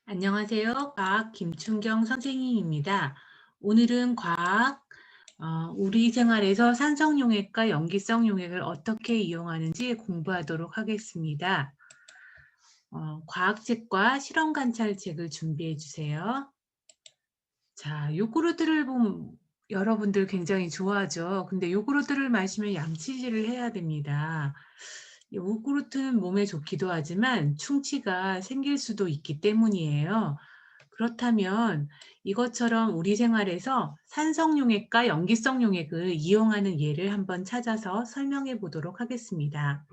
안녕하세요. 과학 김춘경 선생님입니다. 오늘은 우리 생활에서 산성용액과 염기성 용액을 어떻게 이용하는지 공부하도록 하겠습니다. 과학책과 실험 관찰책을 준비해 주세요. 자, 요구르트를 보면 여러분들 굉장히 좋아하죠. 근데 요구르트를 마시면 양치질을 해야 됩니다. 요구르트는 몸에 좋기도 하지만 충치가 생길 수도 있기 때문이에요. 그렇다면 이것처럼 우리 생활에서 산성용액과 염기성 용액을 이용하는 예를 한번 찾아서 설명해 보도록 하겠습니다.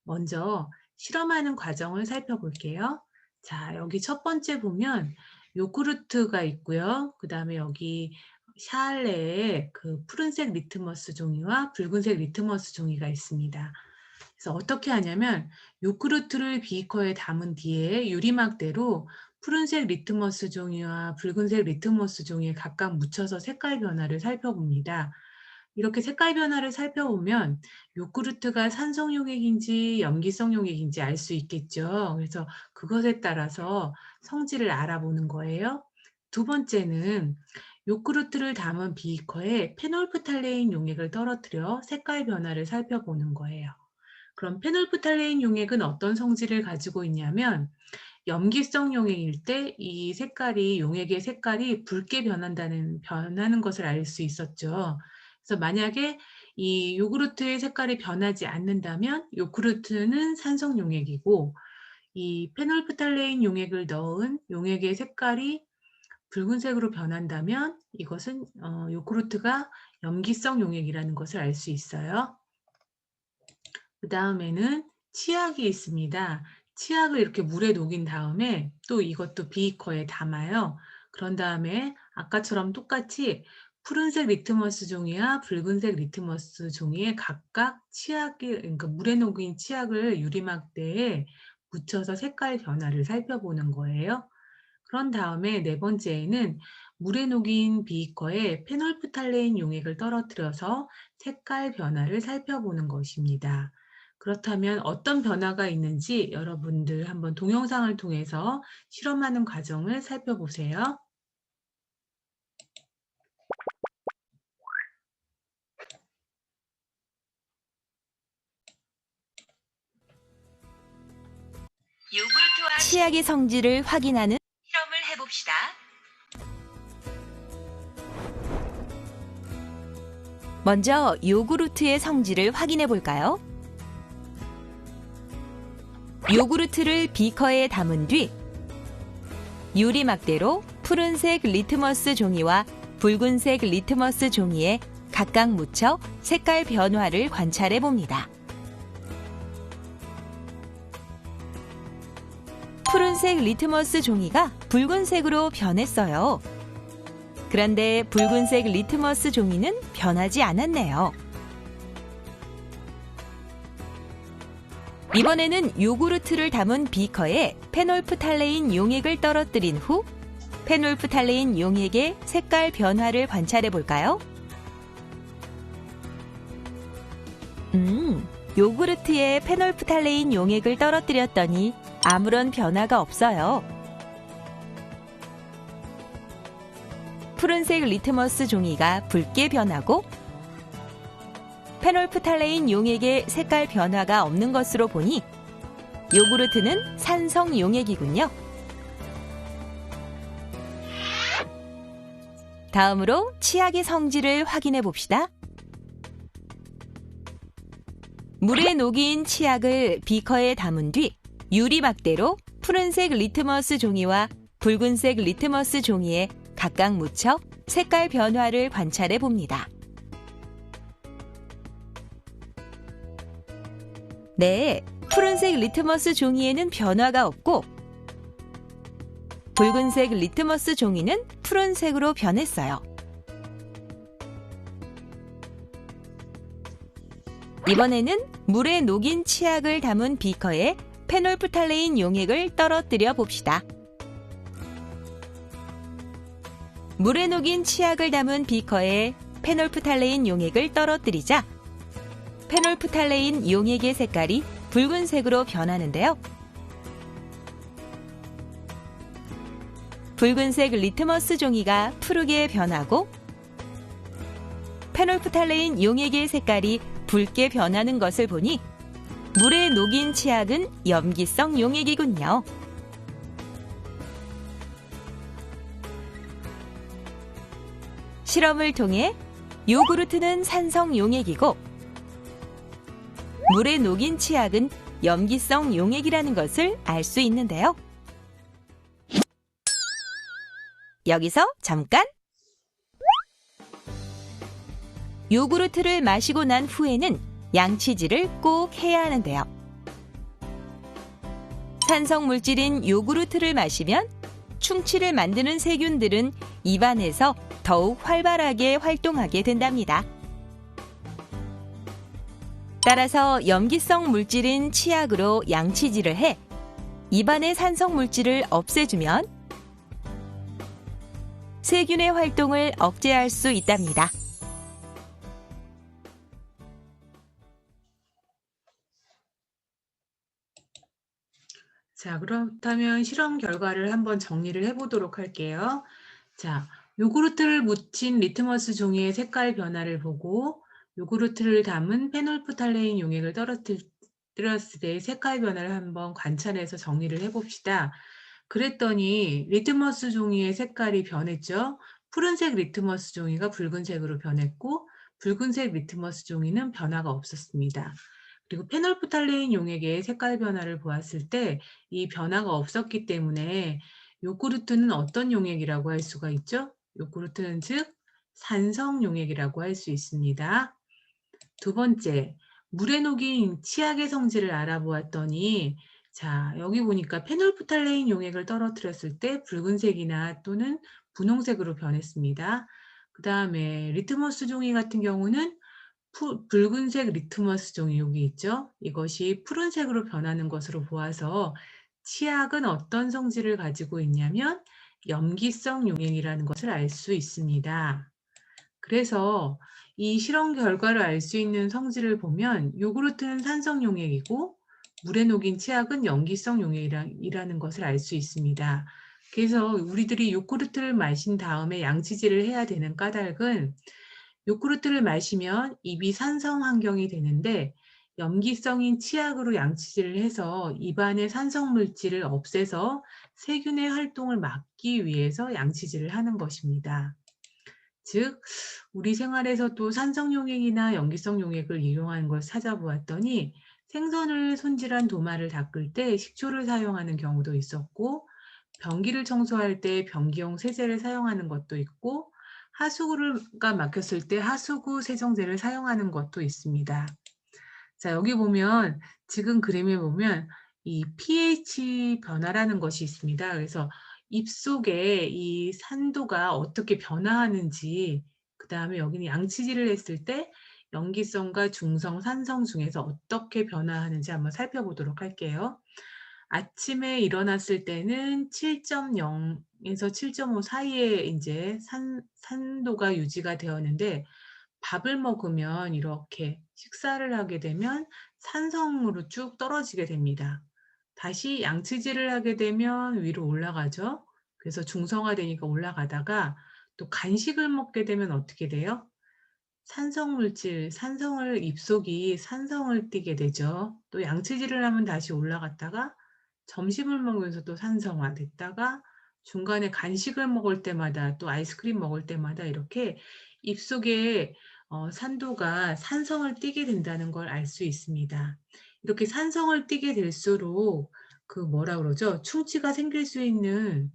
먼저 실험하는 과정을 살펴볼게요. 자, 여기 첫 번째 보면 요구르트가 있고요. 그 다음에 여기 샤알레에 그 푸른색 리트머스 종이와 붉은색 리트머스 종이가 있습니다. 그래서 어떻게 하냐면 요구르트를 비커에 담은 뒤에 유리막대로 푸른색 리트머스 종이와 붉은색 리트머스 종이에 각각 묻혀서 색깔 변화를 살펴봅니다. 이렇게 색깔 변화를 살펴보면 요구르트가 산성 용액인지 염기성 용액인지 알 수 있겠죠. 그래서 그것에 따라서 성질을 알아보는 거예요. 두 번째는 요구르트를 담은 비커에 페놀프탈레인 용액을 떨어뜨려 색깔 변화를 살펴보는 거예요. 그럼 페놀프탈레인 용액은 어떤 성질을 가지고 있냐면 염기성 용액일 때 이 색깔이 용액의 색깔이 붉게 변하는 것을 알 수 있었죠. 그래서 만약에 이 요구르트의 색깔이 변하지 않는다면 요구르트는 산성 용액이고 이 페놀프탈레인 용액을 넣은 용액의 색깔이 붉은색으로 변한다면 이것은 요구르트가 염기성 용액이라는 것을 알 수 있어요. 그 다음에는 치약이 있습니다. 치약을 이렇게 물에 녹인 다음에 또 이것도 비커에 담아요. 그런 다음에 아까처럼 똑같이 푸른색 리트머스 종이와 붉은색 리트머스 종이에 각각 그러니까 물에 녹인 치약을 유리막대에 묻혀서 색깔 변화를 살펴보는 거예요. 그런 다음에 네 번째에는 물에 녹인 비커에 페놀프탈레인 용액을 떨어뜨려서 색깔 변화를 살펴보는 것입니다. 그렇다면 어떤 변화가 있는지 여러분들 한번 동영상을 통해서 실험하는 과정을 살펴보세요. 요구르트와 치약의 성질을 확인하는 실험을 해봅시다. 먼저 요구르트의 성질을 확인해 볼까요? 요구르트를 비커에 담은 뒤 유리막대로 푸른색 리트머스 종이와 붉은색 리트머스 종이에 각각 묻혀 색깔 변화를 관찰해 봅니다. 푸른색 리트머스 종이가 붉은색으로 변했어요. 그런데 붉은색 리트머스 종이는 변하지 않았네요. 이번에는 요구르트를 담은 비커에 페놀프탈레인 용액을 떨어뜨린 후 페놀프탈레인 용액의 색깔 변화를 관찰해 볼까요? 요구르트에 페놀프탈레인 용액을 떨어뜨렸더니 아무런 변화가 없어요. 푸른색 리트머스 종이가 붉게 변하고 페놀프탈레인 용액의 색깔 변화가 없는 것으로 보니 요구르트는 산성 용액이군요. 다음으로 치약의 성질을 확인해 봅시다. 물에 녹인 치약을 비커에 담은 뒤 유리막대로 푸른색 리트머스 종이와 붉은색 리트머스 종이에 각각 묻혀 색깔 변화를 관찰해 봅니다. 네, 푸른색 리트머스 종이에는 변화가 없고 붉은색 리트머스 종이는 푸른색으로 변했어요. 이번에는 물에 녹인 치약을 담은 비커에 페놀프탈레인 용액을 떨어뜨려 봅시다. 물에 녹인 치약을 담은 비커에 페놀프탈레인 용액을 떨어뜨리자 페놀프탈레인 용액의 색깔이 붉은색으로 변하는데요. 붉은색 리트머스 종이가 푸르게 변하고 페놀프탈레인 용액의 색깔이 붉게 변하는 것을 보니 물에 녹인 치약은 염기성 용액이군요. 실험을 통해 요구르트는 산성 용액이고 물에 녹인 치약은 염기성 용액이라는 것을 알 수 있는데요. 여기서 잠깐! 요구르트를 마시고 난 후에는 양치질을 꼭 해야 하는데요. 산성 물질인 요구르트를 마시면 충치를 만드는 세균들은 입안에서 더욱 활발하게 활동하게 된답니다. 따라서 염기성 물질인 치약으로 양치질을 해 입안의 산성 물질을 없애주면 세균의 활동을 억제할 수 있답니다. 자, 그렇다면 실험 결과를 한번 정리를 해보도록 할게요. 자, 요구르트를 묻힌 리트머스 종이의 색깔 변화를 보고 요구르트를 담은 페놀프탈레인 용액을 떨어뜨렸을 때의 색깔 변화를 한번 관찰해서 정리를 해봅시다. 그랬더니 리트머스 종이의 색깔이 변했죠. 푸른색 리트머스 종이가 붉은색으로 변했고 붉은색 리트머스 종이는 변화가 없었습니다. 그리고 페놀프탈레인 용액의 색깔 변화를 보았을 때 이 변화가 없었기 때문에 요구르트는 어떤 용액이라고 할 수가 있죠? 요구르트는 즉 산성 용액이라고 할 수 있습니다. 두 번째, 물에 녹인 치약의 성질을 알아보았더니 자, 여기 보니까 페놀프탈레인 용액을 떨어뜨렸을 때 붉은색이나 또는 분홍색으로 변했습니다. 그 다음에 리트머스 종이 같은 경우는 붉은색 리트머스 종이 여기 있죠. 이것이 푸른색으로 변하는 것으로 보아서 치약은 어떤 성질을 가지고 있냐면 염기성 용액이라는 것을 알 수 있습니다. 그래서 이 실험 결과를 알 수 있는 성질을 보면 요구르트는 산성 용액이고 물에 녹인 치약은 염기성 용액이라는 것을 알 수 있습니다. 그래서 우리들이 요구르트를 마신 다음에 양치질을 해야 되는 까닭은 요구르트를 마시면 입이 산성 환경이 되는데 염기성인 치약으로 양치질을 해서 입안의 산성 물질을 없애서 세균의 활동을 막기 위해서 양치질을 하는 것입니다. 즉, 우리 생활에서도 산성 용액이나 염기성 용액을 이용하는 걸 찾아보았더니 생선을 손질한 도마를 닦을 때 식초를 사용하는 경우도 있었고 변기를 청소할 때 변기용 세제를 사용하는 것도 있고 하수구가 막혔을 때 하수구 세정제를 사용하는 것도 있습니다. 자, 여기 보면 지금 그림에 보면 이 pH 변화라는 것이 있습니다. 그래서 입속에 이 산도가 어떻게 변화하는지, 그 다음에 여기는 양치질을 했을 때 염기성과 중성, 산성 중에서 어떻게 변화하는지 한번 살펴보도록 할게요. 아침에 일어났을 때는 7.0에서 7.5 사이에 이제 산도가 유지가 되었는데 밥을 먹으면 이렇게 식사를 하게 되면 산성으로 쭉 떨어지게 됩니다. 다시 양치질을 하게 되면 위로 올라가죠. 그래서 중성화되니까 올라가다가 또 간식을 먹게 되면 어떻게 돼요? 산성 물질, 산성을 입속이 산성을 띠게 되죠. 또 양치질을 하면 다시 올라갔다가 점심을 먹으면서 또 산성화 됐다가 중간에 간식을 먹을 때마다 또 아이스크림 먹을 때마다 이렇게 입속에 산도가 산성을 띠게 된다는 걸 알 수 있습니다. 이렇게 산성을 띠게 될수록 그 뭐라 그러죠? 충치가 생길 수 있는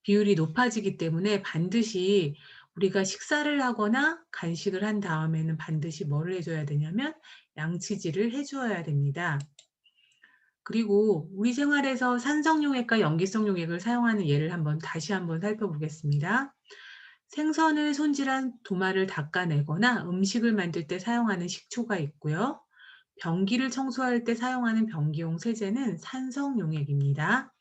비율이 높아지기 때문에 반드시 우리가 식사를 하거나 간식을 한 다음에는 반드시 뭐를 해줘야 되냐면 양치질을 해주어야 됩니다. 그리고 우리 생활에서 산성용액과 염기성용액을 사용하는 예를 다시 한번 살펴보겠습니다. 생선을 손질한 도마를 닦아내거나 음식을 만들 때 사용하는 식초가 있고요. 변기를 청소할 때 사용하는 변기용 세제는 산성용액입니다.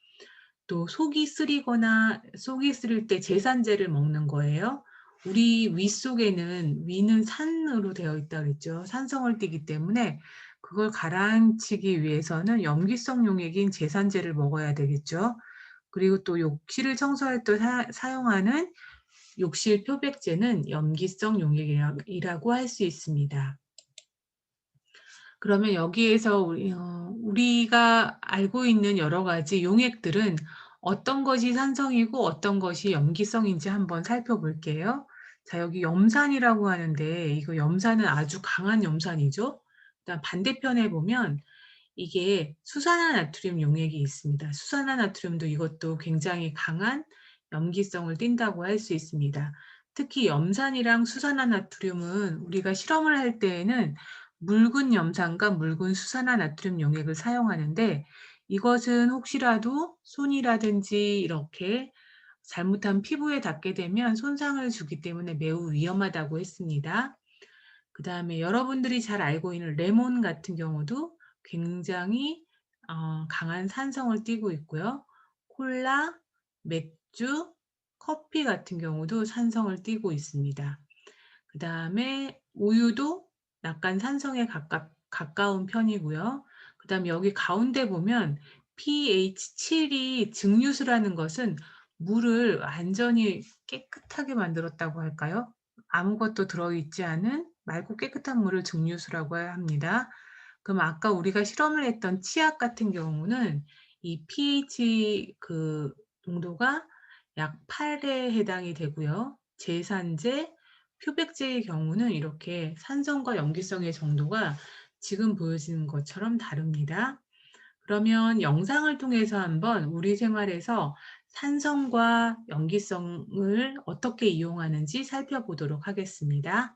또 속이 쓰릴 때 제산제를 먹는 거예요. 우리 위는 산으로 되어 있다고 했죠. 산성을 띠기 때문에 그걸 가라앉히기 위해서는 염기성 용액인 제산제를 먹어야 되겠죠. 그리고 또 욕실을 청소할 때 사용하는 욕실 표백제는 염기성 용액이라고 할 수 있습니다. 그러면 여기에서 우리가 알고 있는 여러 가지 용액들은 어떤 것이 산성이고 어떤 것이 염기성인지 한번 살펴볼게요. 자, 여기 염산이라고 하는데 이거 염산은 아주 강한 염산이죠. 그다음 반대편에 보면 이게 수산화나트륨 용액이 있습니다. 수산화나트륨도 이것도 굉장히 강한 염기성을 띈다고 할 수 있습니다. 특히 염산이랑 수산화나트륨은 우리가 실험을 할 때에는 묽은 염산과 묽은 수산화나트륨 용액을 사용하는데 이것은 혹시라도 손이라든지 이렇게 잘못한 피부에 닿게 되면 손상을 주기 때문에 매우 위험하다고 했습니다. 그다음에 여러분들이 잘 알고 있는 레몬 같은 경우도 굉장히 강한 산성을 띠고 있고요. 콜라, 맥주, 커피 같은 경우도 산성을 띠고 있습니다. 그다음에 우유도 약간 산성에 가까운 편이고요. 그다음에 여기 가운데 보면 pH 7이 증류수라는 것은 물을 완전히 깨끗하게 만들었다고 할까요? 아무것도 들어있지 않은 맑고 깨끗한 물을 증류수라고 합니다. 그럼 아까 우리가 실험을 했던 치약 같은 경우는 이 pH 농도가 약 8에 해당이 되고요. 제산제, 표백제의 경우는 이렇게 산성과 염기성의 정도가 지금 보여지는 것처럼 다릅니다. 그러면 영상을 통해서 한번 우리 생활에서 산성과 염기성을 어떻게 이용하는지 살펴보도록 하겠습니다.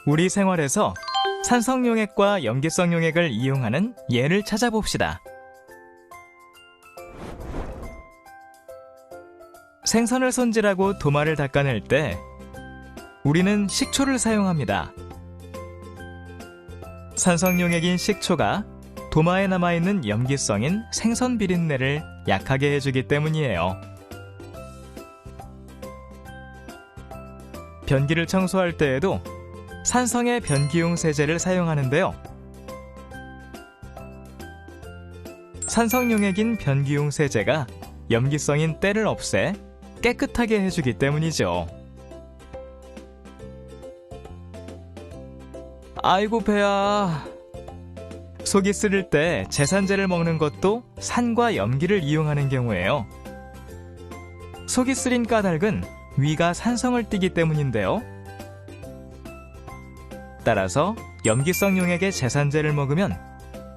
우리 생활에서 산성용액과 염기성용액을 이용하는 예를 찾아봅시다. 생선을 손질하고 도마를 닦아낼 때 우리는 식초를 사용합니다. 산성용액인 식초가 도마에 남아있는 염기성인 생선 비린내를 약하게 해주기 때문이에요. 변기를 청소할 때에도 산성의 변기용 세제를 사용하는데요. 산성용액인 변기용 세제가 염기성인 때를 없애 깨끗하게 해주기 때문이죠. 아이고 배야. 속이 쓰릴 때 제산제를 먹는 것도 산과 염기를 이용하는 경우예요. 속이 쓰린 까닭은 위가 산성을 띠기 때문인데요. 따라서 염기성 용액의 제산제를 먹으면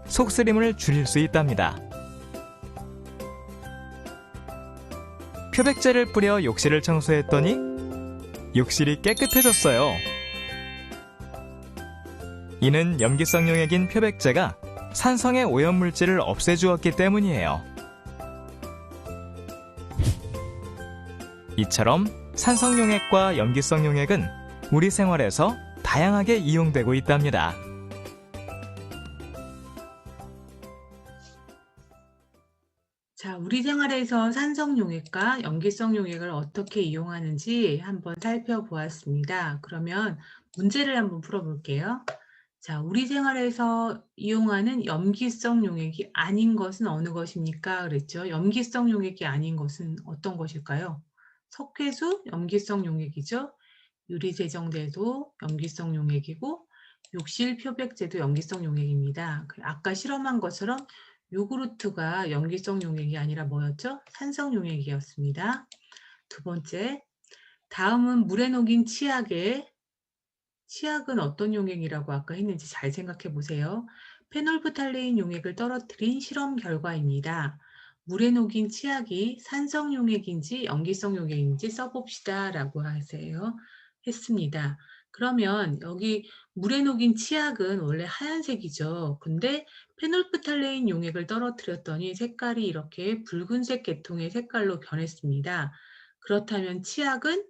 속쓰림을 줄일 수 있답니다. 표백제를 뿌려 욕실을 청소했더니 욕실이 깨끗해졌어요. 이는 염기성 용액인 표백제가 산성의 오염물질을 없애주었기 때문이에요. 이처럼 산성 용액과 염기성 용액은 우리 생활에서 다양하게 이용되고 있답니다. 자, 우리 생활에서 산성 용액과 염기성 용액을 어떻게 이용하는지 한번 살펴보았습니다. 그러면 문제를 한번 풀어볼게요. 자, 우리 생활에서 이용하는 염기성 용액이 아닌 것은 어느 것입니까? 그랬죠. 염기성 용액이 아닌 것은 어떤 것일까요? 석회수 염기성 용액이죠. 유리세정제도 염기성 용액이고 욕실 표백제도 염기성 용액입니다. 아까 실험한 것처럼 요구르트가 염기성 용액이 아니라 뭐였죠? 산성 용액이었습니다. 두 번째, 다음은 물에 녹인 치약은 어떤 용액이라고 아까 했는지 잘 생각해 보세요. 페놀프탈레인 용액을 떨어뜨린 실험 결과입니다. 물에 녹인 치약이 산성 용액인지 염기성 용액인지 써봅시다 라고 했습니다. 그러면 여기 물에 녹인 치약은 원래 하얀색이죠. 근데 페놀프탈레인 용액을 떨어뜨렸더니 색깔이 이렇게 붉은색 계통의 색깔로 변했습니다. 그렇다면 치약은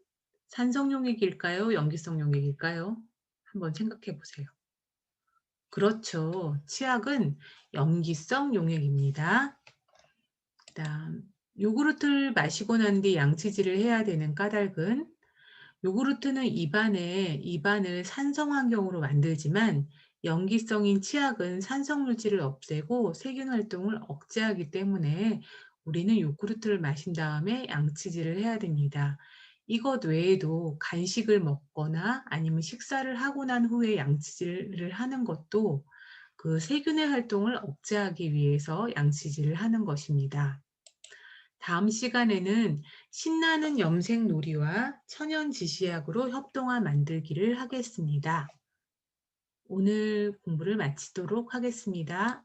산성 용액일까요? 염기성 용액일까요? 한번 생각해 보세요. 그렇죠. 치약은 염기성 용액입니다. 그다음 요구르트를 마시고 난 뒤 양치질을 해야 되는 까닭은 요구르트는 입안을 산성 환경으로 만들지만 염기성인 치약은 산성 물질을 없애고 세균 활동을 억제하기 때문에 우리는 요구르트를 마신 다음에 양치질을 해야 됩니다. 이것 외에도 간식을 먹거나 아니면 식사를 하고 난 후에 양치질을 하는 것도 그 세균의 활동을 억제하기 위해서 양치질을 하는 것입니다. 다음 시간에는 신나는 염색 놀이와 천연 지시약으로 협동화 만들기를 하겠습니다. 오늘 공부를 마치도록 하겠습니다.